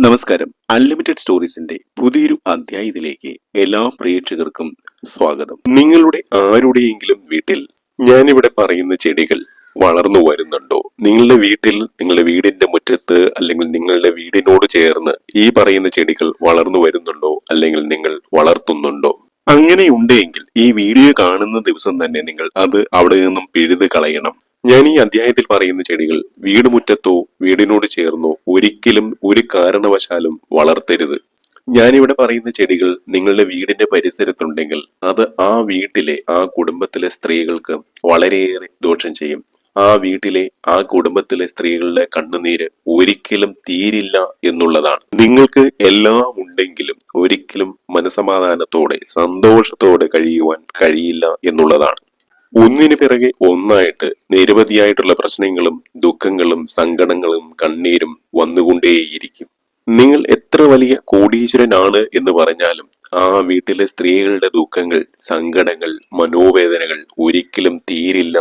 നമസ്കാരം. അൺലിമിറ്റഡ് സ്റ്റോറീസിന്റെ പുതിയൊരു അധ്യായത്തിലേക്ക് എല്ലാ പ്രേക്ഷകർക്കും സ്വാഗതം. നിങ്ങളുടെ ആരുടെയെങ്കിലും വീട്ടിൽ ഞാനിവിടെ പറയുന്ന ചെടികൾ വളർന്നു വരുന്നുണ്ടോ? നിങ്ങളുടെ വീട്ടിൽ, നിങ്ങളുടെ വീടിന്റെ മുറ്റത്ത് അല്ലെങ്കിൽ നിങ്ങളുടെ വീടിനോട് ചേർന്ന് ഈ പറയുന്ന ചെടികൾ വളർന്നു വരുന്നുണ്ടോ? അല്ലെങ്കിൽ നിങ്ങൾ വളർത്തുന്നുണ്ടോ? അങ്ങനെയുണ്ടെങ്കിൽ ഈ വീഡിയോ കാണുന്ന ദിവസം തന്നെ നിങ്ങൾ അത് അവിടെ നിന്നും പിഴുത് കളയണം. ഞാൻ ഈ അധ്യായത്തിൽ പറയുന്ന ചെടികൾ വീടുമുറ്റത്തോ വീടിനോട് ചേർന്നോ ഒരിക്കലും ഒരു കാരണവശാലും വളർത്തരുത്. ഞാനിവിടെ പറയുന്ന ചെടികൾ നിങ്ങളുടെ വീടിന്റെ പരിസരത്തുണ്ടെങ്കിൽ അത് ആ വീട്ടിലെ, ആ കുടുംബത്തിലെ സ്ത്രീകൾക്ക് വളരെയേറെ ദോഷം ചെയ്യും. ആ വീട്ടിലെ, ആ കുടുംബത്തിലെ സ്ത്രീകളുടെ കണ്ണുനീര് ഒരിക്കലും തീരില്ല എന്നുള്ളതാണ്. നിങ്ങൾക്ക് എല്ലാം ഉണ്ടെങ്കിലും ഒരിക്കലും മനസമാധാനത്തോടെ, സന്തോഷത്തോടെ കഴിയുവാൻ കഴിയില്ല എന്നുള്ളതാണ്. ഒന്നിനു പിറകെ ഒന്നായിട്ട് നിരവധിയായിട്ടുള്ള പ്രശ്നങ്ങളും ദുഃഖങ്ങളും സങ്കടങ്ങളും കണ്ണീരും വന്നുകൊണ്ടേയിരിക്കും. നിങ്ങൾ എത്ര വലിയ കോടീശ്വരനാണ് എന്ന് പറഞ്ഞാലും ആ വീട്ടിലെ സ്ത്രീകളുടെ ദുഃഖങ്ങൾ, സങ്കടങ്ങൾ, മനോവേദനകൾ ഒരിക്കലും തീരില്ല.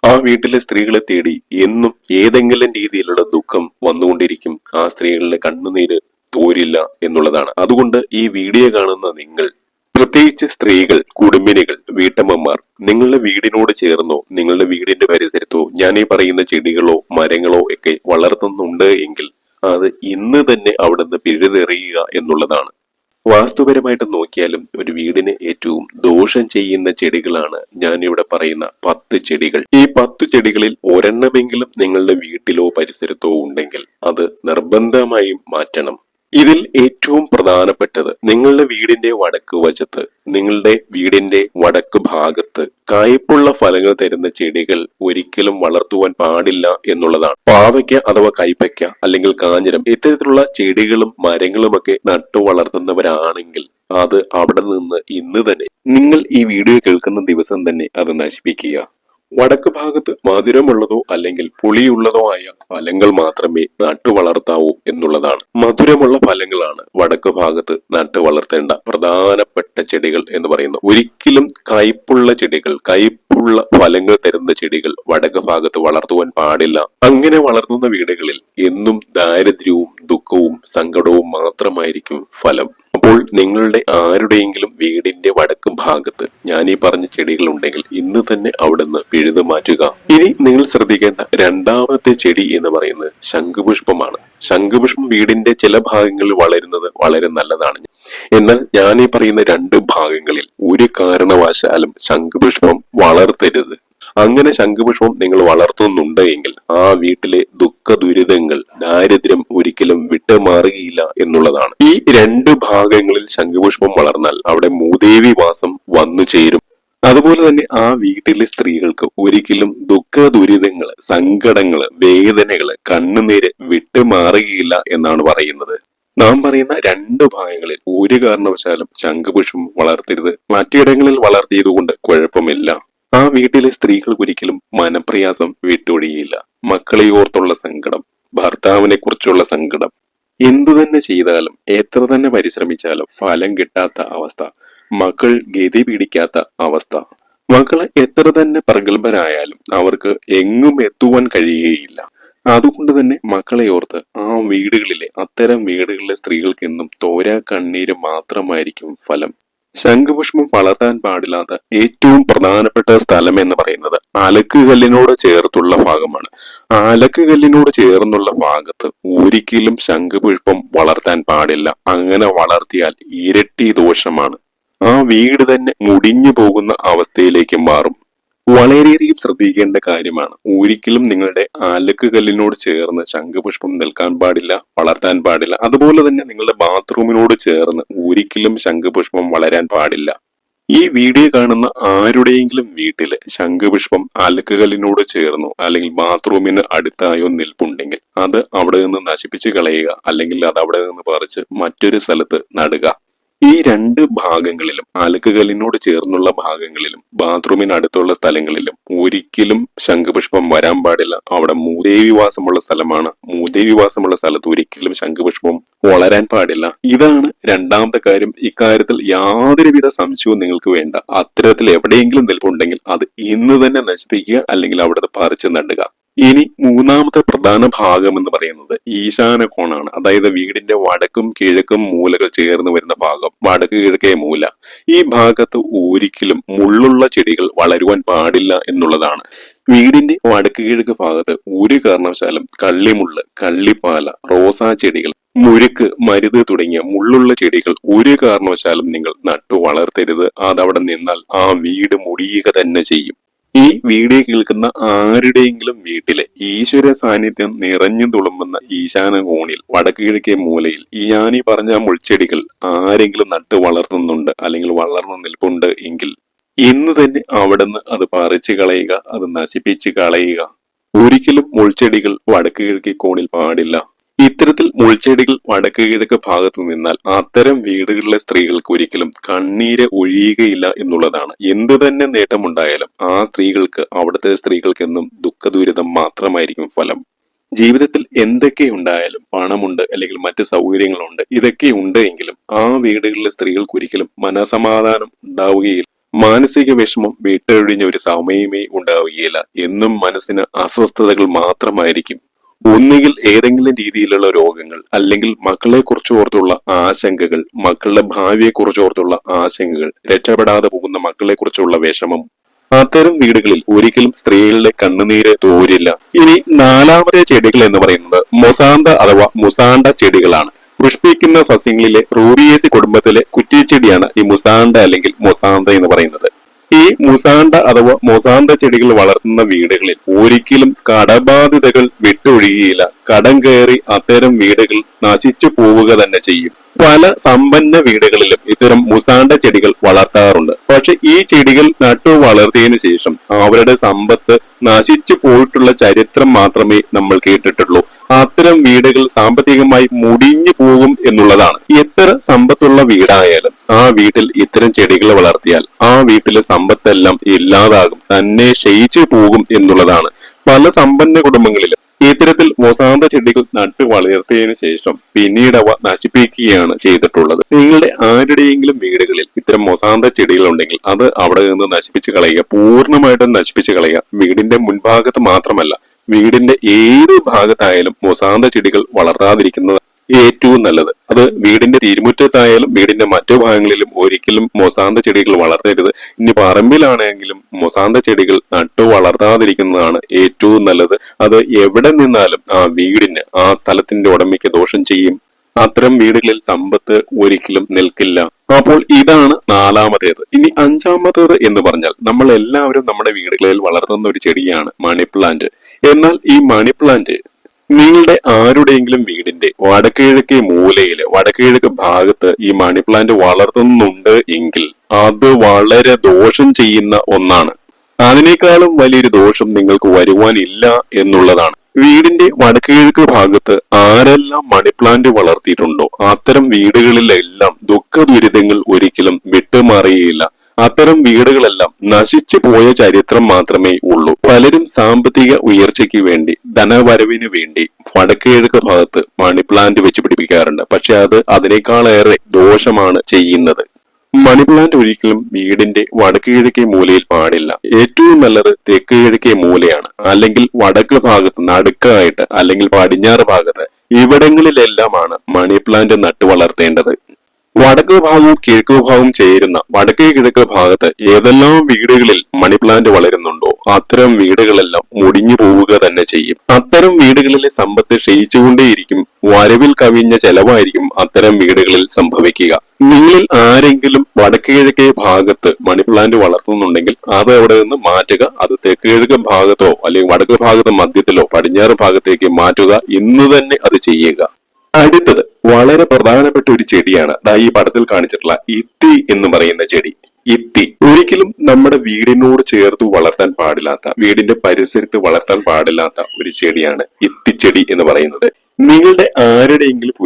ആ വീട്ടിലെ സ്ത്രീകളെ തേടി എന്നും ഏതെങ്കിലും രീതിയിലുള്ള ദുഃഖം വന്നുകൊണ്ടിരിക്കും. ആ സ്ത്രീകളുടെ കണ്ണുനീര് തോരില്ല എന്നുള്ളതാണ്. അതുകൊണ്ട് ഈ വീഡിയോ കാണുന്ന നിങ്ങൾ, പ്രത്യേകിച്ച് സ്ത്രീകൾ, കുടുംബിനികൾ, വീട്ടമ്മമാർ, നിങ്ങളുടെ വീടിനോട് ചേർന്നോ നിങ്ങളുടെ വീടിന്റെ പരിസരത്തോ ഞാൻ ഈ പറയുന്ന ചെടികളോ മരങ്ങളോ ഒക്കെ വളർത്തുന്നുണ്ട് എങ്കിൽ അത് ഇന്ന് തന്നെ അവിടെ നിന്ന് പിഴുതെറിയുക എന്നുള്ളതാണ്. വാസ്തുപരമായിട്ട് നോക്കിയാലും ഒരു വീടിന് ഏറ്റവും ദോഷം ചെയ്യുന്ന ചെടികളാണ് ഞാൻ ഇവിടെ പറയുന്ന 10 ചെടികൾ. ഈ 10 ചെടികളിൽ ഒരെണ്ണമെങ്കിലും നിങ്ങളുടെ വീട്ടിലോ പരിസരത്തോ ഉണ്ടെങ്കിൽ അത് നിർബന്ധമായും മാറ്റണം. ഇതിൽ ഏറ്റവും പ്രധാനപ്പെട്ടത്, നിങ്ങളുടെ വീടിന്റെ വടക്ക് വശത്ത്, നിങ്ങളുടെ വീടിന്റെ വടക്ക് ഭാഗത്ത് കായ്പുള്ള ഫലങ്ങൾ തരുന്ന ചെടികൾ ഒരിക്കലും വളർത്തുവാൻ പാടില്ല എന്നുള്ളതാണ്. പാവയ്ക്ക അഥവാ കൈപ്പയ്ക്ക അല്ലെങ്കിൽ കാഞ്ഞിരം, ഇത്തരത്തിലുള്ള ചെടികളും മരങ്ങളുമൊക്കെ നട്ടു വളർത്തുന്നവരാണെങ്കിൽ അത് അവിടെ നിന്ന് ഇന്ന് തന്നെ, നിങ്ങൾ ഈ വീഡിയോ കേൾക്കുന്ന ദിവസം തന്നെ അത് നശിപ്പിക്കുക. വടക്ക് ഭാഗത്ത് മധുരമുള്ളതോ അല്ലെങ്കിൽ പുളിയുള്ളതോ ആയ ഫലങ്ങൾ മാത്രമേ നട്ടു വളർത്താവൂ എന്നുള്ളതാണ്. മധുരമുള്ള ഫലങ്ങളാണ് വടക്ക് ഭാഗത്ത് നട്ടു വളർത്തേണ്ട പ്രധാനപ്പെട്ട ചെടികൾ എന്ന് പറയുന്നത്. ഒരിക്കലും കയ്പുള്ള ചെടികൾ, കയ്പുള്ള ഫലങ്ങൾ തരുന്ന ചെടികൾ വടക്ക് ഭാഗത്ത് വളർത്തുവാൻ പാടില്ല. അങ്ങനെ വളർത്തുന്ന വീടുകളിൽ എന്നും ദാരിദ്ര്യവും ദുഃഖവും സങ്കടവും മാത്രമായിരിക്കും ഫലം. അപ്പോൾ നിങ്ങളുടെ ആരുടെയെങ്കിലും വീടിന്റെ വടക്ക് ഭാഗത്ത് ഞാൻ ഈ പറഞ്ഞ ചെടികൾ ഉണ്ടെങ്കിൽ ഇന്ന് തന്നെ അവിടുന്ന് പിഴുതു മാറ്റുക. ഇനി നിങ്ങൾ ശ്രദ്ധിക്കേണ്ട രണ്ടാമത്തെ ചെടി എന്ന് പറയുന്നത് ശംഖുപുഷ്പമാണ്. ശംഖുപുഷ്പം വീടിന്റെ ചില ഭാഗങ്ങളിൽ വളരുന്നത് വളരെ നല്ലതാണ്. എന്നാൽ ഞാൻ ഈ പറയുന്ന 2 ഭാഗങ്ങളിൽ ഒരു കാരണവശാലും ശംഖുപുഷ്പം വളർത്തരുത്. അങ്ങനെ ശംഖുപുഷ്പം നിങ്ങൾ വളർത്തുന്നുണ്ട് എങ്കിൽ ആ വീട്ടിലെ ദുഃഖ ദുരിതങ്ങൾ, ദാരിദ്ര്യം ഒരിക്കലും വിട്ടുമാറുകയില്ല എന്നുള്ളതാണ്. ഈ 2 ഭാഗങ്ങളിൽ ശംഖുപുഷ്പം വളർന്നാൽ അവിടെ മൂദേവി വാസം വന്നു ചേരും. അതുപോലെ തന്നെ ആ വീട്ടിലെ സ്ത്രീകൾക്ക് ഒരിക്കലും ദുഃഖ ദുരിതങ്ങള്, സങ്കടങ്ങള്, വേദനകള്, കണ്ണുനീര് വിട്ടുമാറുകയില്ല എന്നാണ് പറയുന്നത്. നാം പറയുന്ന 2 ഭാഗങ്ങളിൽ ഒരു കാരണവശാലും ശംഖുപുഷ്പം വളർത്തരുത്. മറ്റിടങ്ങളിൽ വളർത്തിയതുകൊണ്ട് കുഴപ്പമില്ല. ആ വീട്ടിലെ സ്ത്രീകൾക്ക് ഒരിക്കലും മനപ്രയാസം വിട്ടൊഴിയില്ല. മക്കളെ ഓർത്തുള്ള സങ്കടം, ഭർത്താവിനെ കുറിച്ചുള്ള സങ്കടം, എന്തു തന്നെ ചെയ്താലും എത്ര തന്നെ പരിശ്രമിച്ചാലും ഫലം കിട്ടാത്ത അവസ്ഥ, മക്കൾ ഗതി പിടിക്കാത്ത അവസ്ഥ, മക്കളെ എത്ര തന്നെ പ്രഗത്ഭരായാലും അവർക്ക് എങ്ങും എത്തുവാൻ കഴിയുകയില്ല. അതുകൊണ്ട് തന്നെ മക്കളെ ഓർത്ത് ആ വീടുകളിലെ, അത്തരം വീടുകളിലെ സ്ത്രീകൾക്ക് എന്നും തോരാ കണ്ണീര് മാത്രമായിരിക്കും ഫലം. ശംഖുപുഷ്പം വളർത്താൻ പാടില്ലാത്ത ഏറ്റവും പ്രധാനപ്പെട്ട സ്ഥലം എന്ന് പറയുന്നത് അലക്കുകല്ലിനോട് ചേർത്തുള്ള ഭാഗമാണ്. അലക്കുകല്ലിനോട് ചേർന്നുള്ള ഭാഗത്ത് ഒരിക്കലും ശംഖുപുഷ്പം വളർത്താൻ പാടില്ല. അങ്ങനെ വളർത്തിയാൽ ഇരട്ടി ദോഷമാണ്. ആ വീട് തന്നെ മുടിഞ്ഞു പോകുന്ന അവസ്ഥയിലേക്ക് മാറും. വളരെയധികം ശ്രദ്ധിക്കേണ്ട കാര്യമാണ്. ഒരിക്കലും നിങ്ങളുടെ അലക്കുകല്ലിനോട് ചേർന്ന് ശംഖുപുഷ്പം നിൽക്കാൻ പാടില്ല, വളർത്താൻ പാടില്ല. അതുപോലെ തന്നെ നിങ്ങളുടെ ബാത്റൂമിനോട് ചേർന്ന് ഒരിക്കലും ശംഖുപുഷ്പം വളരാൻ പാടില്ല. ഈ വീഡിയോ കാണുന്ന ആരുടെയെങ്കിലും വീട്ടില് ശംഖുപുഷ്പം അലക്കുകല്ലിനോട് ചേർന്നോ അല്ലെങ്കിൽ ബാത്റൂമിന് അടുത്തായോ നിൽപ്പുണ്ടെങ്കിൽ അത് അവിടെ നിന്ന് നശിപ്പിച്ച് കളയുക, അല്ലെങ്കിൽ അത് അവിടെ നിന്ന് പറിച്ച് മറ്റൊരു സ്ഥലത്ത് നടുക. ഈ 2 ഭാഗങ്ങളിലും, അലക്കുകല്ലിനോട് ചേർന്നുള്ള ഭാഗങ്ങളിലും ബാത്റൂമിന് അടുത്തുള്ള സ്ഥലങ്ങളിലും ഒരിക്കലും ശംഖുപുഷ്പം വരാൻ പാടില്ല. അവിടെ മൂദേവി വാസമുള്ള സ്ഥലമാണ്. മൂദേവി വാസമുള്ള സ്ഥലത്ത് ഒരിക്കലും ശംഖുപുഷ്പം വളരാൻ പാടില്ല. ഇതാണ് രണ്ടാമത്തെ കാര്യം. ഇക്കാര്യത്തിൽ യാതൊരുവിധ സംശയവും നിങ്ങൾക്ക് വേണ്ട. അത്തരത്തിൽ എവിടെയെങ്കിലും നിൽപ്പുണ്ടെങ്കിൽ അത് ഇന്ന് തന്നെ നശിപ്പിക്കുക, അല്ലെങ്കിൽ അവിടുത്തെ പറിച്ച് നടുക. ഇനി മൂന്നാമത്തെ പ്രധാന ഭാഗം എന്ന് പറയുന്നത് ഈശാന കോണാണ്. അതായത് വീടിന്റെ വടക്കും കിഴക്കും മൂലകൾ ചേർന്ന് വരുന്ന ഭാഗം, വടക്ക് കിഴക്കേ മൂല. ഈ ഭാഗത്ത് ഒരിക്കലും മുള്ളുള്ള ചെടികൾ വളരുവാൻ പാടില്ല എന്നുള്ളതാണ്. വീടിന്റെ വടക്ക് കിഴക്ക് ഭാഗത്ത് ഒരു കാരണവശാലും കള്ളിമുള്ള്, കള്ളിപ്പാല, റോസാ ചെടികൾ, മുരുക്ക്, മരുത് തുടങ്ങിയ മുള്ളുള്ള ചെടികൾ ഒരു കാരണവശാലും നിങ്ങൾ നട്ടു വളർത്തരുത്. അതവിടെ നിന്നാൽ ആ വീട് മുടിയുക തന്നെ ചെയ്യും. ഈ വീഡിയോ കേൾക്കുന്ന ആരുടെയെങ്കിലും വീട്ടിലെ ഈശ്വര സാന്നിധ്യം നിറഞ്ഞു തുളുമ്പുന്ന ഈശാന കോണിൽ വടക്ക് കിഴക്കേ മൂലയിൽ ഞാനീ പറഞ്ഞ മുൾച്ചെടികൾ ആരെങ്കിലും നട്ട് വളർത്തുന്നുണ്ട് അല്ലെങ്കിൽ വളർന്നു നിൽപ്പുണ്ട് എങ്കിൽ ഇന്ന് തന്നെ അവിടുന്ന് അത് പറിച്ചു കളയുക, അത് നശിപ്പിച്ച് കളയുക. ഒരിക്കലും മുൾച്ചെടികൾ വടക്ക് കിഴക്കേ കോണിൽ പാടില്ല. ഇത്തരത്തിൽ മുൾച്ചെടികൾ വടക്ക് കിഴക്ക് ഭാഗത്ത് നിന്നാൽ അത്തരം വീടുകളിലെ സ്ത്രീകൾക്ക് ഒരിക്കലും കണ്ണീര് ഒഴിയുകയില്ല എന്നുള്ളതാണ്. എന്തു തന്നെ നേട്ടമുണ്ടായാലും ആ സ്ത്രീകൾക്ക്, അവിടുത്തെ സ്ത്രീകൾക്കെന്നും ദുഃഖദുരിതം മാത്രമായിരിക്കും ഫലം. ജീവിതത്തിൽ എന്തൊക്കെ ഉണ്ടായാലും, പണമുണ്ട് അല്ലെങ്കിൽ മറ്റ് സൗകര്യങ്ങളുണ്ട്, ഇതൊക്കെ ഉണ്ട് എങ്കിലും ആ വീടുകളിലെ സ്ത്രീകൾക്ക് ഒരിക്കലും മനസമാധാനം ഉണ്ടാവുകയില്ല. മാനസിക വിഷമം വിട്ടൊഴിഞ്ഞ ഒരു സമയമേ ഉണ്ടാവുകയില്ല. എന്നും മനസ്സിന് അസ്വസ്ഥതകൾ മാത്രമായിരിക്കും. ഒന്നുകിൽ ഏതെങ്കിലും രീതിയിലുള്ള രോഗങ്ങൾ, അല്ലെങ്കിൽ മക്കളെ കുറിച്ച് ഓർത്തുള്ള ആശങ്കകൾ, മക്കളുടെ ഭാവിയെ കുറിച്ച് ഓർത്തുള്ള ആശങ്കകൾ, രക്ഷപ്പെടാതെ പോകുന്ന മക്കളെ കുറിച്ചുള്ള വിഷമം. അത്തരം വീടുകളിൽ ഒരിക്കലും സ്ത്രീകളുടെ കണ്ണുനീര് തോരില്ല. ഇനി നാലാമത്തെ ചെടികൾ എന്ന് പറയുന്നത് മൊസാന്ത അഥവാ മുസാണ്ട ചെടികളാണ്. പുഷ്പിക്കുന്ന സസ്യങ്ങളിലെ റൂബിയേസി കുടുംബത്തിലെ കുറ്റിച്ചെടിയാണ് ഈ മുസാണ്ട അല്ലെങ്കിൽ മൊസാന്ത എന്ന് പറയുന്നത്. ഈ മുസാണ്ട അഥവാ മൊസാന്ത ചെടികൾ വളർത്തുന്ന വീടുകളിൽ ഒരിക്കലും കടബാധിതകൾ വിട്ടൊഴിയുകയില്ല. കടം കയറി അത്തരം വീടുകൾ നശിച്ചു പോവുക തന്നെ ചെയ്യും. പല സമ്പന്ന വീടുകളിലും ഇത്തരം മുസാണ്ട ചെടികൾ വളർത്താറുണ്ട്. പക്ഷെ ഈ ചെടികൾ നട്ടു വളർത്തിയതിനു ശേഷം അവരുടെ സമ്പത്ത് നശിച്ചു പോയിട്ടുള്ള ചരിത്രം മാത്രമേ നമ്മൾ കേട്ടിട്ടുള്ളൂ. അത്തരം വീടുകൾ സാമ്പത്തികമായി മുടിഞ്ഞു പോകും എന്നുള്ളതാണ്. എത്ര സമ്പത്തുള്ള വീടായാലും ആ വീട്ടിൽ ഇത്തരം ചെടികൾ വളർത്തിയാൽ ആ വീട്ടിലെ സമ്പത്തെല്ലാം ഇല്ലാതാകും, തന്നെ ക്ഷയിച്ചു പോകും എന്നുള്ളതാണ്. പല സമ്പന്ന കുടുംബങ്ങളിലും ഇത്തരത്തിൽ മൊസാന്ത ചെടികൾ നട്ടു വളർത്തിയതിനു ശേഷം പിന്നീട് അവ നശിപ്പിക്കുകയാണ് ചെയ്തിട്ടുള്ളത്. നിങ്ങളുടെ ആരുടെയെങ്കിലും വീടുകളിൽ ഇത്തരം മൊസാന്ത ചെടികൾ ഉണ്ടെങ്കിൽ അത് അവിടെ നിന്ന് നശിപ്പിച്ച് കളയുക, പൂർണ്ണമായിട്ടും നശിപ്പിച്ച് കളയുക. വീടിന്റെ മുൻഭാഗത്ത് മാത്രമല്ല, വീടിന്റെ ഏത് ഭാഗത്തായാലും മൊസാന്ത ചെടികൾ വളർത്താതിരിക്കുന്നത് ഏറ്റവും നല്ലത്. അത് വീടിന്റെ തിരുമുറ്റത്തായാലും വീടിന്റെ മറ്റു ഭാഗങ്ങളിലും ഒരിക്കലും മൊസാന്ത ചെടികൾ വളർത്തരുത്. ഇനി പറമ്പിലാണെങ്കിലും മൊസാന്ത ചെടികൾ നട്ടു വളർത്താതിരിക്കുന്നതാണ് ഏറ്റവും നല്ലത്. അത് എവിടെ നിന്നാലും ആ വീടിന്, ആ സ്ഥലത്തിന്റെ ഉടമയ്ക്ക് ദോഷം ചെയ്യും. അത്തരം വീടുകളിൽ സമ്പത്ത് ഒരിക്കലും നിൽക്കില്ല. അപ്പോൾ ഇതാണ് നാലാമത്തേത്. ഇനി അഞ്ചാമത്തേത് എന്ന് പറഞ്ഞാൽ നമ്മൾ എല്ലാവരും നമ്മുടെ വീടുകളിൽ വളർത്തുന്ന ഒരു ചെടിയാണ് മണി പ്ലാന്റ്. എന്നാൽ ഈ മണി പ്ലാന്റ് നിങ്ങളുടെ ആരുടെയെങ്കിലും വീടിന്റെ വടക്ക് കിഴക്കേ മൂലയില്, വടക്ക് കിഴക്ക് ഭാഗത്ത് ഈ മണി പ്ലാന്റ് വളർത്തുന്നുണ്ട് എങ്കിൽ അത് വളരെ ദോഷം ചെയ്യുന്ന ഒന്നാണ്. അതിനേക്കാളും വലിയൊരു ദോഷം നിങ്ങൾക്ക് വരുവാനില്ല എന്നുള്ളതാണ്. വീടിന്റെ വടക്ക് കിഴക്ക് ഭാഗത്ത് ആരെല്ലാം മണി പ്ലാന്റ് വളർത്തിയിട്ടുണ്ടോ അത്തരം വീടുകളിലെല്ലാം ദുഃഖ ദുരിതങ്ങൾ ഒരിക്കലും വിട്ടുമാറിയില്ല. അത്തരം വീടുകളെല്ലാം നശിച്ചു പോയ ചരിത്രം മാത്രമേ ഉള്ളൂ. പലരും സാമ്പത്തിക ഉയർച്ചയ്ക്ക് വേണ്ടി, ധനവരവിന് വേണ്ടി വടക്ക് കിഴക്ക് ഭാഗത്ത് മണി പ്ലാന്റ് വെച്ച് പിടിപ്പിക്കാറുണ്ട്. പക്ഷെ അത് അതിനേക്കാളേറെ ദോഷമാണ് ചെയ്യുന്നത്. മണി പ്ലാന്റ് ഒരിക്കലും വീടിന്റെ വടക്ക് കിഴക്കേ മൂലയിൽ പാടില്ല. ഏറ്റവും നല്ലത് തെക്ക് കിഴക്കേ മൂലയാണ്, അല്ലെങ്കിൽ വടക്ക് ഭാഗത്ത് നടുക്കായിട്ട്, അല്ലെങ്കിൽ പടിഞ്ഞാറ് ഭാഗത്ത്. ഇവിടങ്ങളിലെല്ലാമാണ് മണി പ്ലാന്റ് നട്ടു വളർത്തേണ്ടത്. വടക്ക് ഭാഗവും കിഴക്ക് ഭാഗവും ചേരുന്ന വടക്കേ കിഴക്ക് ഭാഗത്ത് ഏതെല്ലാം വീടുകളിൽ മണി പ്ലാന്റ് വളരുന്നുണ്ടോ അത്തരം വീടുകളെല്ലാം മുടിഞ്ഞു പോവുക തന്നെ ചെയ്യും. അത്തരം വീടുകളിലെ സമ്പത്ത് ക്ഷയിച്ചുകൊണ്ടേയിരിക്കും. വരവിൽ കവിഞ്ഞ ചെലവായിരിക്കും അത്തരം വീടുകളിൽ സംഭവിക്കുക. നിങ്ങളിൽ ആരെങ്കിലും വടക്ക് കിഴക്കേ ഭാഗത്ത് മണി പ്ലാന്റ് വളർത്തുന്നുണ്ടെങ്കിൽ അത് അവിടെ നിന്ന് മാറ്റുക. അത് തെക്ക് കിഴക്ക് ഭാഗത്തോ അല്ലെങ്കിൽ വടക്ക് ഭാഗത്ത് മധ്യത്തിലോ പടിഞ്ഞാറ് ഭാഗത്തേക്ക് മാറ്റുക. ഇന്ന് തന്നെ അത് ചെയ്യുക. അടുത്തത് വളരെ പ്രധാനപ്പെട്ട ഒരു ചെടിയാണ് ഈ പടത്തിൽ കാണിച്ചിട്ടുള്ള ഇത്തി എന്ന് പറയുന്ന ചെടി. ഇത്തി ഒരിക്കലും നമ്മുടെ വീടിനോട് ചേർത്ത് വളർത്താൻ പാടില്ലാത്ത, വീടിന്റെ പരിസരത്ത് വളർത്താൻ പാടില്ലാത്ത ഒരു ചെടിയാണ് ഇത്തിച്ചെടി എന്ന് പറയുന്നത്. നിങ്ങളുടെ ആരുടെയെങ്കിലും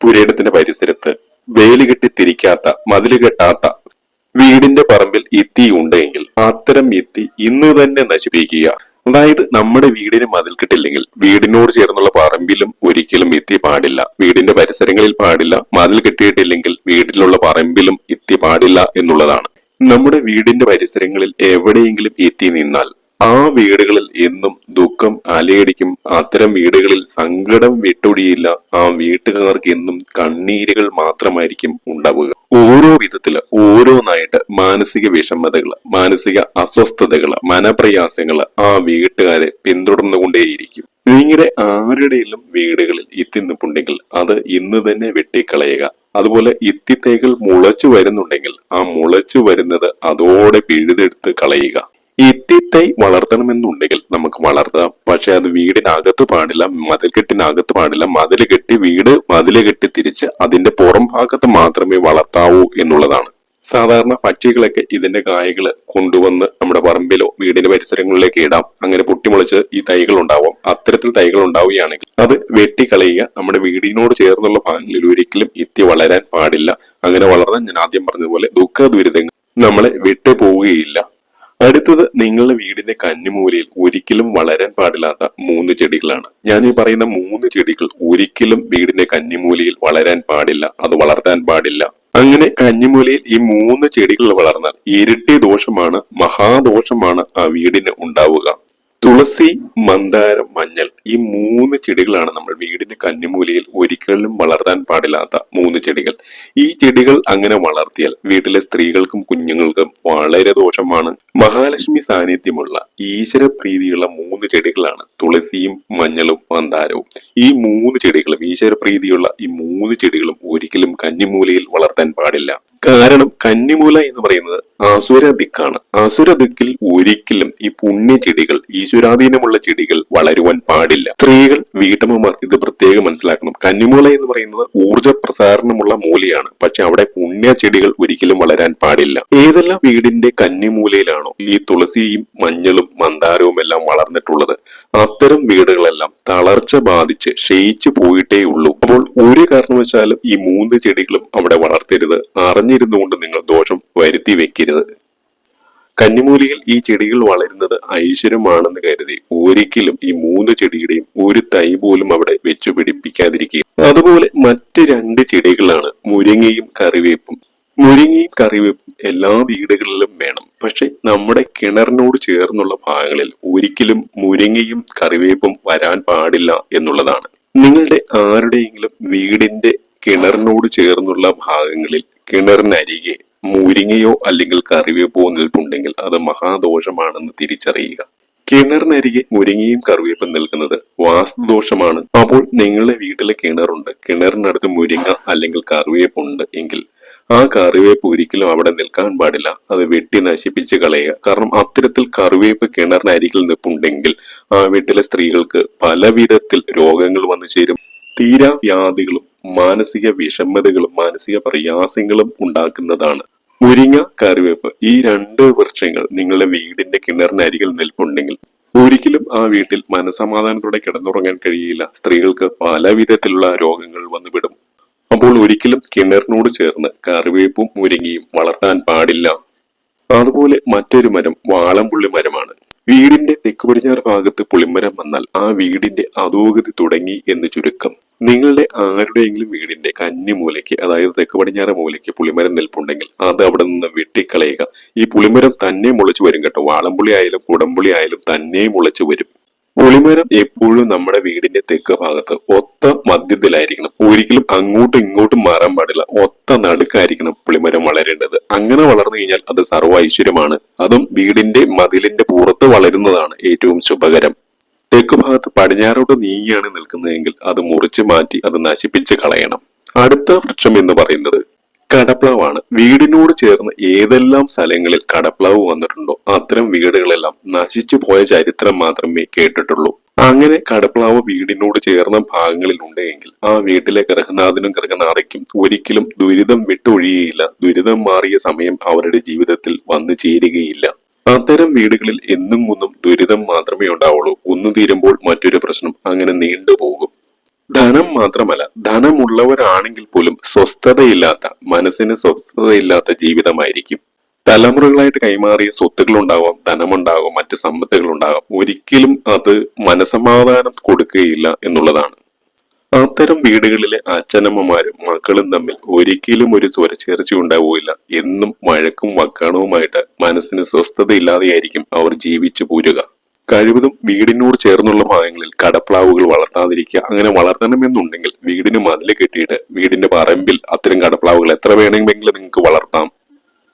പുരയിടത്തിന്റെ പരിസരത്ത് വേലി കെട്ടി തിരിക്കാത്ത, മതില് കെട്ടാത്ത വീടിന്റെ പറമ്പിൽ ഇത്തി ഉണ്ടെങ്കിൽ അത്തരം ഇത്തി ഇന്ന് തന്നെ നശിപ്പിക്കുക. അതായത് നമ്മുടെ വീടിന് മതിൽ കെട്ടില്ലെങ്കിൽ വീടിനോട് ചേർന്നുള്ള പറമ്പിലും ഒരിക്കലും ഇത്തി പാടില്ല. വീടിന്റെ പരിസരങ്ങളിൽ പാടില്ല. മതിൽ കെട്ടിയിട്ടില്ലെങ്കിൽ വീട്ടിലുള്ള പറമ്പിലും ഇത്തി പാടില്ല എന്നുള്ളതാണ്. നമ്മുടെ വീടിന്റെ പരിസരങ്ങളിൽ എവിടെയെങ്കിലും ഇത്തി നിന്നാൽ ആ വീടുകളിൽ എന്നും ദുഃഖം അലയടിക്കും. അത്തരം വീടുകളിൽ സങ്കടം വിട്ടൊഴിയില്ല. ആ വീട്ടുകാർക്ക് എന്നും കണ്ണീരുകൾ മാത്രമായിരിക്കും ഉണ്ടാവുക. ഓരോ വിധത്തില് ഓരോന്നായിട്ട് മാനസിക വിഷമതകള്, മാനസിക അസ്വസ്ഥതകള്, മനപ്രയാസങ്ങള് ആ വീട്ടുകാരെ പിന്തുടർന്നുകൊണ്ടേയിരിക്കും. നിങ്ങളുടെ ആരുടെയെങ്കിലും വീടുകളിൽ ഇത്തി നിപ്പുണ്ടെങ്കിൽ അത് ഇന്ന് തന്നെ വെട്ടിക്കളയുക. അതുപോലെ ഇത്തിത്തൈകൾ മുളച്ചു വരുന്നുണ്ടെങ്കിൽ ആ മുളച്ചു വരുന്നത് അതോടെ പിഴുതെടുത്ത് കളയുക. ഇത്തിത്തൈ വളർത്തണമെന്നുണ്ടെങ്കിൽ നമുക്ക് വളർത്താം. പക്ഷെ അത് വീടിനകത്ത് പാടില്ല, മതിൽക്കെട്ടിനകത്ത് പാടില്ല. മതില് കെട്ടി മതില് കെട്ടി തിരിച്ച് അതിന്റെ പുറം ഭാഗത്ത് മാത്രമേ വളർത്താവൂ എന്നുള്ളതാണ്. സാധാരണ പക്ഷികളൊക്കെ ഇതിന്റെ കായകള് കൊണ്ടുവന്ന് നമ്മുടെ പറമ്പിലോ വീടിന്റെ പരിസരങ്ങളിലേക്ക് ഇടാം. അങ്ങനെ പൊട്ടിമുളച്ച് ഈ തൈകൾ ഉണ്ടാവാം. അത്തരത്തിൽ തൈകൾ ഉണ്ടാവുകയാണെങ്കിൽ അത് വെട്ടിക്കളയുക. നമ്മുടെ വീടിനോട് ചേർന്നുള്ള ഭാഗങ്ങളിൽ ഒരിക്കലും ഇത്തി വളരാൻ പാടില്ല. അങ്ങനെ വളർന്നാൽ ഞാൻ ആദ്യം പറഞ്ഞതുപോലെ ദുഃഖ ദുരിതങ്ങൾ നമ്മളെ വിട്ടു പോവുകയില്ല. അടുത്തത് നിങ്ങളുടെ വീടിന്റെ കന്നിമൂലയിൽ ഒരിക്കലും വളരാൻ പാടില്ലാത്ത 3 ചെടികളാണ്. ഞാൻ ഈ പറയുന്ന 3 ചെടികൾ ഒരിക്കലും വീടിന്റെ കന്നിമൂലയിൽ വളരാൻ പാടില്ല, അത് വളർത്താൻ പാടില്ല. അങ്ങനെ കന്നിമൂലയിൽ ഈ 3 ചെടികൾ വളർന്നാൽ ഇരട്ടി ദോഷമാണ്, മഹാദോഷമാണ് ആ വീടിന് ഉണ്ടാവുക. തുളസി, മന്ദാരം, മഞ്ഞൾ ഈ 3 ചെടികളാണ് നമ്മൾ വീടിന്റെ കന്നിമൂലയിൽ ഒരിക്കലും വളർത്താൻ പാടില്ലാത്ത 3 ചെടികൾ. ഈ ചെടികൾ അങ്ങനെ വളർത്തിയാൽ വീട്ടിലെ സ്ത്രീകൾക്കും കുഞ്ഞുങ്ങൾക്കും വളരെ ദോഷമാണ്. മഹാലക്ഷ്മി സാന്നിധ്യമുള്ള ഈശ്വര പ്രീതിയുള്ള 3 ചെടികളാണ് തുളസിയും മഞ്ഞളും മന്ദാരവും. ഈ 3 ചെടികളും ഈശ്വര പ്രീതിയുള്ള ഈ 3 ചെടികളും ഒരിക്കലും കന്നിമൂലയിൽ വളർത്താൻ പാടില്ല. കാരണം കന്നിമൂല എന്ന് പറയുന്നത് അസുര ദിക്കാണ്. അസുര ദിക്കിൽ ഒരിക്കലും ഈ പുണ്യ ചെടികൾ, ഈശ്വരാധീനമുള്ള ചെടികൾ വളരുവാൻ പാടില്ല. സ്ത്രീകൾ, വീട്ടമ്മമാർ ഇത് പ്രത്യേകം മനസ്സിലാക്കണം. കന്നിമൂല എന്ന് പറയുന്നത് ഊർജ പ്രസാരണമുള്ള മൂലയാണ്. പക്ഷെ അവിടെ പുണ്യ ചെടികൾ ഒരിക്കലും വളരാൻ പാടില്ല. ഏതെല്ലാം വീടിന്റെ കന്നിമൂലയിലാണോ ഈ തുളസിയും മഞ്ഞളും മന്ദാരവും എല്ലാം വളർന്നിട്ടുള്ളത്, അത്തരം വീടുകളെല്ലാം തളർച്ച ബാധിച്ച് ക്ഷയിച്ചു പോയിട്ടേ ഉള്ളൂ. അപ്പോൾ ഒരു കാരണവശാലും ഈ 3 ചെടികളും അവിടെ വളർത്തരുത്. അറിഞ്ഞിരുന്നുകൊണ്ട് നിങ്ങൾ ദോഷം വരുത്തി വെക്കരുത്. കന്നിമൂലയിൽ ഈ ചെടികൾ വളരുന്നത് ഐശ്വര്യമാണെന്ന് കരുതി ഒരിക്കലും ഈ 3 ചെടിയുടെയും ഒരു തൈ പോലും അവിടെ വെച്ചു പിടിപ്പിക്കാതിരിക്കുക. അതുപോലെ മറ്റ് 2 ചെടികളാണ് മുരിങ്ങയും കറിവേപ്പും. മുരിങ്ങയും കറിവേപ്പും എല്ലാ വീടുകളിലും വേണം. പക്ഷെ നമ്മുടെ കിണറിനോട് ചേർന്നുള്ള ഭാഗങ്ങളിൽ ഒരിക്കലും മുരിങ്ങയും കറിവേപ്പും വരാൻ പാടില്ല എന്നുള്ളതാണ്. നിങ്ങളുടെ ആരുടെയെങ്കിലും വീടിന്റെ കിണറിനോട് ചേർന്നുള്ള ഭാഗങ്ങളിൽ കിണറിനരികെ മുരിങ്ങയോ അല്ലെങ്കിൽ കറിവേപ്പോ നിൽപ്പുണ്ടെങ്കിൽ അത് മഹാദോഷമാണെന്ന് തിരിച്ചറിയുക. കിണറിനരികെ മുരിങ്ങയും കറിവേപ്പും നിൽക്കുന്നത് വാസ്തുദോഷമാണ്. അപ്പോൾ നിങ്ങളുടെ വീട്ടിലെ കിണറുണ്ട്, കിണറിനടുത്ത് മുരിങ്ങ അല്ലെങ്കിൽ കറിവേപ്പുണ്ട് എങ്കിൽ ആ കറിവേപ്പ് ഒരിക്കലും അവിടെ നിൽക്കാൻ പാടില്ല. അത് വെട്ടി നശിപ്പിച്ച് കളയുക. കാരണം അത്തരത്തിൽ കറിവേപ്പ് കിണറിനരികിൽ നിൽപ്പുണ്ടെങ്കിൽ ആ വീട്ടിലെ സ്ത്രീകൾക്ക് പല വിധത്തിൽ രോഗങ്ങൾ വന്നു ചേരും. തീരാവ്യാധികളും മാനസിക വിഷമതകളും മാനസിക പ്രയാസങ്ങളും ഉണ്ടാക്കുന്നതാണ്. മുരിങ്ങ, കറിവേപ്പ് ഈ 2 വൃക്ഷങ്ങൾ നിങ്ങളുടെ വീടിന്റെ കിണറിനരികിൽ നിൽപ്പുണ്ടെങ്കിൽ ഒരിക്കലും ആ വീട്ടിൽ മനസമാധാനത്തോടെ കിടന്നുറങ്ങാൻ കഴിയില്ല. സ്ത്രീകൾക്ക് പല വിധത്തിലുള്ള രോഗങ്ങൾ വന്നുവിടും. അപ്പോൾ ഒരിക്കലും കിണറിനോട് ചേർന്ന് കറിവേപ്പും മുരിങ്ങയും വളർത്താൻ പാടില്ല. അതുപോലെ മറ്റൊരു മരം വാളംപുള്ളി മരമാണ്. വീടിന്റെ തെക്ക് പടിഞ്ഞാറ് ഭാഗത്ത് പുളിമരം വന്നാൽ ആ വീടിന്റെ അധോഗതി തുടങ്ങി എന്ന് ചുരുക്കം. നിങ്ങളുടെ ആരുടെയെങ്കിലും വീടിന്റെ കന്നിമൂലയ്ക്ക്, അതായത് തെക്ക് പടിഞ്ഞാറ് മൂലയ്ക്ക് പുളിമരം നിൽപ്പുണ്ടെങ്കിൽ അത് അവിടെ നിന്ന് വെട്ടിക്കളയുക. ഈ പുളിമരം തന്നെ മുളച്ചു വരും കേട്ടോ. വാളംപുള്ളി ആയാലും കുടംപുള്ളി ആയാലും തന്നെ മുളച്ചു വരും. പുളിമരം എപ്പോഴും നമ്മുടെ വീടിന്റെ തെക്ക് ഭാഗത്ത് ഒത്ത മധ്യത്തിലായിരിക്കണം. ഒരിക്കലും അങ്ങോട്ടും ഇങ്ങോട്ടും മാറാൻ പാടില്ല. ഒത്ത നടുക്കായിരിക്കണം പുളിമരം വളരേണ്ടത്. അങ്ങനെ വളർന്നു കഴിഞ്ഞാൽ അത് സർവ്വ ഐശ്വര്യമാണ്. അതും വീടിന്റെ മതിലിന്റെ പുറത്ത് വളരുന്നതാണ് ഏറ്റവും ശുഭകരം. തെക്ക് ഭാഗത്ത് പടിഞ്ഞാറോട്ട് നീങ്ങിയാണ് നിൽക്കുന്നതെങ്കിൽ അത് മുറിച്ചു മാറ്റി അത് നശിപ്പിച്ച് കളയണം. അടുത്ത വൃക്ഷം എന്ന് പറയുന്നത് കടപ്ലാവാണ്. വീടിനോട് ചേർന്ന് ഏതെല്ലാം സ്ഥലങ്ങളിൽ കടപ്ലാവ് വന്നിട്ടുണ്ടോ അത്തരം വീടുകളെല്ലാം നശിച്ചു പോയ ചരിത്രം മാത്രമേ കേട്ടിട്ടുള്ളൂ. അങ്ങനെ കടപ്ലാവ് വീടിനോട് ചേർന്ന ഭാഗങ്ങളിൽ ഉണ്ടെങ്കിൽ ആ വീട്ടിലെ ഗൃഹനാഥനും ഗൃഹനാഥയ്ക്കും ഒരിക്കലും ദുരിതം വിട്ടൊഴിയുകയില്ല. ദുരിതം മാറിയ സമയം അവരുടെ ജീവിതത്തിൽ വന്നു ചേരുകയില്ല. അത്തരം വീടുകളിൽ എന്നും ഒന്നും ദുരിതം മാത്രമേ ഉണ്ടാവുള്ളൂ. ഒന്ന് തീരുമ്പോൾ മറ്റൊരു പ്രശ്നം അങ്ങനെ നീണ്ടുപോകും. ധനം മാത്രമല്ല, ധനമുള്ളവരാണെങ്കിൽ പോലും സ്വസ്ഥതയില്ലാത്ത, മനസ്സിന് സ്വസ്ഥതയില്ലാത്ത ജീവിതമായിരിക്കും. തലമുറകളായിട്ട് കൈമാറിയ സ്വത്തുകൾ ഉണ്ടാവാം, ധനമുണ്ടാകും, മറ്റ് സമ്പത്തുകൾ ഉണ്ടാകാം. ഒരിക്കലും അത് മനസമാധാനം കൊടുക്കുകയില്ല എന്നുള്ളതാണ്. അത്തരം വീടുകളിലെ അച്ഛനമ്മമാരും മക്കളും തമ്മിൽ ഒരിക്കലും ഒരു സ്വരച്ചേർച്ച ഉണ്ടാവുകയില്ല. എന്നും വഴക്കും വക്കാണവുമായിട്ട് മനസ്സിന് സ്വസ്ഥതയില്ലാതെയായിരിക്കും അവർ ജീവിച്ചു പോരുക. കഴിവതും വീടിനോട് ചേർന്നുള്ള ഭാഗങ്ങളിൽ കടപ്ലാവുകൾ വളർത്താതിരിക്കുക. അങ്ങനെ വളർത്തണമെന്നുണ്ടെങ്കിൽ വീടിന് മതില് കെട്ടിയിട്ട് വീടിന്റെ പറമ്പിൽ അത്തരം കടപ്ലാവുകൾ എത്ര വേണമെങ്കിലും നിങ്ങൾക്ക് വളർത്താം.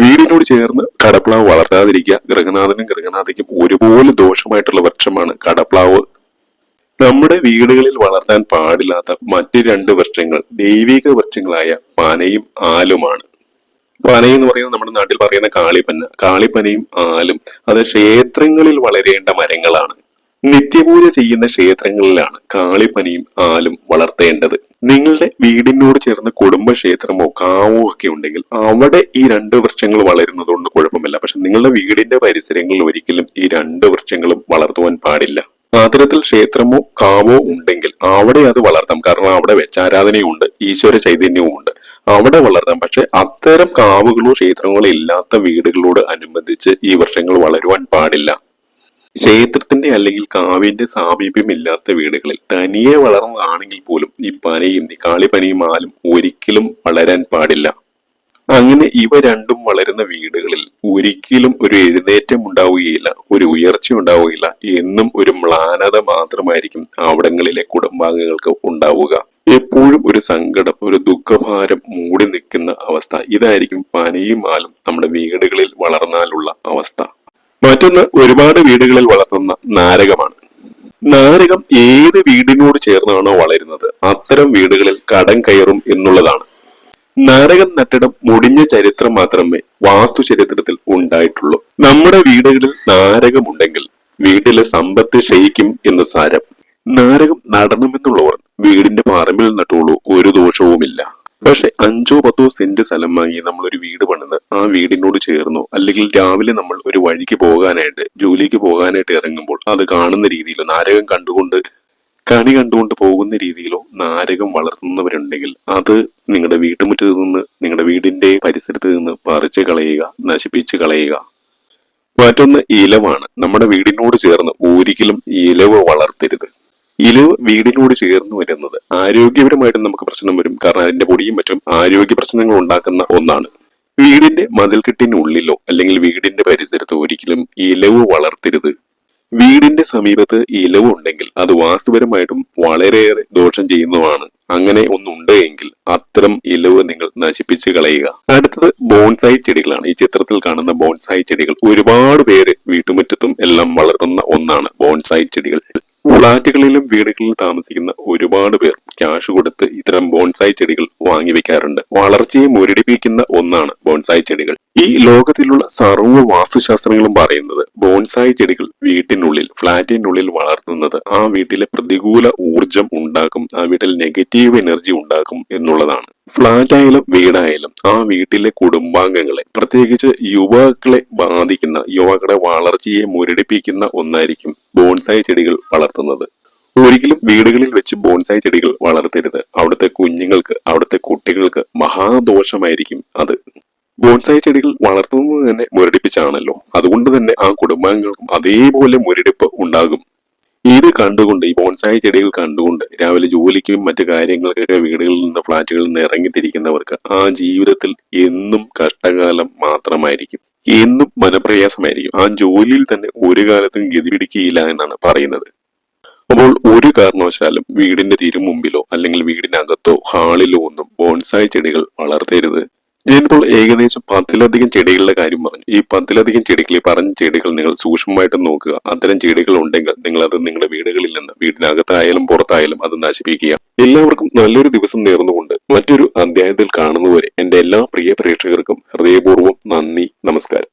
വീടിനോട് ചേർന്ന് കടപ്ലാവ് വളർത്താതിരിക്കുക. ഗൃഹനാഥനും ഗൃഹനാഥയ്ക്കും ഒരുപോലെ ദോഷമായിട്ടുള്ള വൃക്ഷമാണ് കടപ്ലാവ്. നമ്മുടെ വീടുകളിൽ വളർത്താൻ പാടില്ലാത്ത മറ്റ് രണ്ട് വൃക്ഷങ്ങൾ ദൈവിക വൃക്ഷങ്ങളായ പനയും ആലുമാണ്. പന എന്ന് പറയുന്നത് നമ്മുടെ നാട്ടിൽ പറയുന്ന കാളിപ്പന. കാളിപ്പനയും ആലും അത് ക്ഷേത്രങ്ങളിൽ വളരേണ്ട മരങ്ങളാണ്. നിത്യപൂജ ചെയ്യുന്ന ക്ഷേത്രങ്ങളിലാണ് കാളിപ്പനയും ആലും വളർത്തേണ്ടത്. നിങ്ങളുടെ വീടിനോട് ചേർന്ന് കുടുംബക്ഷേത്രമോ കാവോ ഒക്കെ ഉണ്ടെങ്കിൽ അവിടെ ഈ രണ്ട് വൃക്ഷങ്ങൾ വളരുന്നത് കൊണ്ട് കുഴപ്പമില്ല. പക്ഷെ നിങ്ങളുടെ വീടിന്റെ പരിസരങ്ങളിൽ ഒരിക്കലും ഈ രണ്ട് വൃക്ഷങ്ങളും വളർത്തുവാൻ പാടില്ല. അത്തരത്തിൽ ക്ഷേത്രമോ കാവോ ഉണ്ടെങ്കിൽ അവിടെ അത് വളർത്താം. കാരണം അവിടെ വെച്ചാരാധനയുണ്ട്, ഈശ്വര ചൈതന്യവും ഉണ്ട്, അവിടെ വളർത്താം. പക്ഷെ അത്തരം കാവുകളോ ക്ഷേത്രങ്ങളോ ഇല്ലാത്ത വീടുകളോട് അനുബന്ധിച്ച് ഈ വൃക്ഷങ്ങൾ വളരുവാൻ പാടില്ല. ക്ഷേത്രത്തിന്റെ അല്ലെങ്കിൽ കാവിന്റെ സാമീപ്യം ഇല്ലാത്ത വീടുകളിൽ തനിയെ വളർന്നതാണെങ്കിൽ പോലും ഈ പനയും ഈ കാളിപ്പനയും ആലും ഒരിക്കലും വളരാൻ പാടില്ല. അങ്ങനെ ഇവ രണ്ടും വളരുന്ന വീടുകളിൽ ഒരിക്കലും ഒരു എഴുന്നേറ്റം ഉണ്ടാവുകയില്ല, ഒരു ഉയർച്ച ഉണ്ടാവുകയില്ല. എന്നും ഒരു മ്ലാനത മാത്രമായിരിക്കും അവിടങ്ങളിലെ കുടുംബാംഗങ്ങൾക്ക് ഉണ്ടാവുക. എപ്പോഴും ഒരു സങ്കടം, ഒരു ദുഃഖഭാരം മൂടി നിൽക്കുന്ന അവസ്ഥ. ഇതായിരിക്കും പനയും ആലും നമ്മുടെ വീടുകളിൽ വളർന്നാലുള്ള അവസ്ഥ. മറ്റൊന്ന്, ഒരുപാട് വീടുകളിൽ വളർത്തുന്ന നാരകമാണ്. നാരകം ഏത് വീടിനോട് ചേർന്നാണോ വളരുന്നത് അത്തരം വീടുകളിൽ കടം കയറും എന്നുള്ളതാണ്. നാരകം നട്ടിടം മുടിഞ്ഞ ചരിത്രം മാത്രമേ വാസ്തു ചരിത്രത്തിൽ ഉണ്ടായിട്ടുള്ളൂ. നമ്മുടെ വീടുകളിൽ നാരകമുണ്ടെങ്കിൽ വീട്ടിലെ സമ്പത്ത് ക്ഷയിക്കും എന്ന് സാരം. നാരകം നടണമെന്നുള്ളവർ വീടിന്റെ പറമ്പിൽ നട്ടുള്ളൂ, ഒരു ദോഷവുമില്ല. പക്ഷെ 5-10 സെന്റ് സ്ഥലം വാങ്ങി നമ്മൾ ഒരു വീട് പണിത് ആ വീടിനോട് ചേർന്നോ അല്ലെങ്കിൽ രാവിലെ നമ്മൾ ഒരു വഴിക്ക് പോകാനായിട്ട് ജോലിക്ക് പോകാനായിട്ട് ഇറങ്ങുമ്പോൾ അത് കാണുന്ന രീതിയിലോ നാരകം കണി കണ്ടുകൊണ്ട് പോകുന്ന രീതിയിലോ നാരകം വളർത്തുന്നവരുണ്ടെങ്കിൽ അത് നിങ്ങളുടെ വീട്ടുമുറ്റത്ത് നിന്ന് നിങ്ങളുടെ വീടിന്റെ പരിസരത്ത് നിന്ന് പറിച്ച് കളയുക, നശിപ്പിച്ച് കളയുക. മറ്റൊന്ന് ഇലവാണ്. നമ്മുടെ വീടിനോട് ചേർന്ന് ഒരിക്കലും ഇലവ് വളർത്തരുത്. ഇലവ് വീടിനോട് ചേർന്ന് വരുന്നത് ആരോഗ്യപരമായിട്ട് നമുക്ക് പ്രശ്നം വരും. കാരണം അതിന്റെ പൊടിയും മറ്റും ആരോഗ്യ പ്രശ്നങ്ങൾ ഉണ്ടാക്കുന്ന ഒന്നാണ്. വീടിന്റെ മതിൽക്കെട്ടിനുള്ളിലോ അല്ലെങ്കിൽ വീടിന്റെ പരിസരത്തോ ഒരിക്കലും ഇലവ് വളർത്തരുത്. വീടിന്റെ സമീപത്ത് ഇലവ് ഉണ്ടെങ്കിൽ അത് വാസ്തുപരമായിട്ടും വളരെയേറെ ദോഷം ചെയ്യുന്നതാണ്. അങ്ങനെ ഒന്നുണ്ട് എങ്കിൽ അത്തരം ഇലവ് നിങ്ങൾ നശിപ്പിച്ച് കളയുക. അടുത്തത് ബോൺസായി ചെടികളാണ്. ഈ ചിത്രത്തിൽ കാണുന്ന ബോൺസായി ചെടികൾ ഒരുപാട് പേര് വീട്ടുമുറ്റത്തും എല്ലാം വളർത്തുന്ന ഒന്നാണ് ബോൺസായി ചെടികൾ. ഫ്ളാറ്റുകളിലും വീടുകളിലും താമസിക്കുന്ന ഒരുപാട് പേർ ക്യാഷ് കൊടുത്ത് ഇത്തരം ബോൺസായി ചെടികൾ വാങ്ങി വെക്കാറുണ്ട്. വളർച്ചയെ മുരടിപ്പിക്കുന്ന ഒന്നാണ് ബോൺസായി ചെടികൾ. ഈ ലോകത്തിലുള്ള സർവ്വ വാസ്തുശാസ്ത്രങ്ങളും പറയുന്നത് ബോൺസായി ചെടികൾ വീട്ടിനുള്ളിൽ ഫ്ളാറ്റിനുള്ളിൽ വളർത്തുന്നത് ആ വീട്ടിലെ പ്രതികൂല ഊർജം ഉണ്ടാക്കും, ആ വീട്ടിൽ നെഗറ്റീവ് എനർജി ഉണ്ടാക്കും എന്നുള്ളതാണ്. ഫ്ളാറ്റായാലും വീടായാലും ആ വീട്ടിലെ കുടുംബാംഗങ്ങളെ പ്രത്യേകിച്ച് യുവാക്കളെ ബാധിക്കുന്ന, യുവാക്കളുടെ വളർച്ചയെ മുരടിപ്പിക്കുന്ന ഒന്നായിരിക്കും ബോൺസായി ചെടികൾ വളർത്തുന്നത്. ഒരിക്കലും വീടുകളിൽ വെച്ച് ബോൺസായി ചെടികൾ വളർത്തരുത്. അവിടുത്തെ കുഞ്ഞുങ്ങൾക്ക്, അവിടുത്തെ കുട്ടികൾക്ക് മഹാദോഷമായിരിക്കും അത്. ബോൺസായി ചെടികൾ വളർത്തുന്നത് തന്നെ മുരടിപ്പിച്ചാണല്ലോ. അതുകൊണ്ട് തന്നെ ആ കുടുംബാംഗങ്ങൾക്കും അതേപോലെ മുരടിപ്പ് ഉണ്ടാകും. ഇത് കണ്ടുകൊണ്ട്, ഈ ബോൺസായി ചെടികൾ കണ്ടുകൊണ്ട് രാവിലെ ജോലിക്കും മറ്റു കാര്യങ്ങൾക്കൊക്കെ വീടുകളിൽ നിന്ന് ഫ്ളാറ്റുകളിൽ നിന്ന് ഇറങ്ങിത്തിരിക്കുന്നവർക്ക് ആ ജീവിതത്തിൽ എന്നും കഷ്ടകാലം മാത്രമായിരിക്കും, എന്നും മനപ്രയാസമായിരിക്കും. ആ ജോലിയിൽ തന്നെ ഒരു കാലത്തും ഗതി പിടിക്കുകയില്ല എന്നാണ് പറയുന്നത്. അപ്പോൾ ഒരു കാരണവശാലും വീടിന്റെ തിരുമുമ്പിലോ അല്ലെങ്കിൽ വീടിനകത്തോ ഹാളിലോ ഒന്നും ബോൺസായി ചെടികൾ വളർത്തരുത്. ഞാനിപ്പോൾ ഏകദേശം 10ലധികം ചെടികളുടെ കാര്യം പറഞ്ഞു. ഈ 10ലധികം ചെടികൾ, ഈ പറഞ്ഞ ചെടികൾ നിങ്ങൾ സൂക്ഷ്മമായിട്ട് നോക്കുക. അത്തരം ചെടികൾ ഉണ്ടെങ്കിൽ നിങ്ങൾ അത് നിങ്ങളുടെ വീടുകളിൽ നിന്ന്, വീടിനകത്തായാലും പുറത്തായാലും അത് നശിപ്പിക്കുക. എല്ലാവർക്കും നല്ലൊരു ദിവസം നേർന്നുകൊണ്ട് മറ്റൊരു അധ്യായത്തിൽ കാണുന്നതുവരെ എന്റെ എല്ലാ പ്രിയ പ്രേക്ഷകർക്കും ഹൃദയപൂർവ്വം നന്ദി, നമസ്കാരം.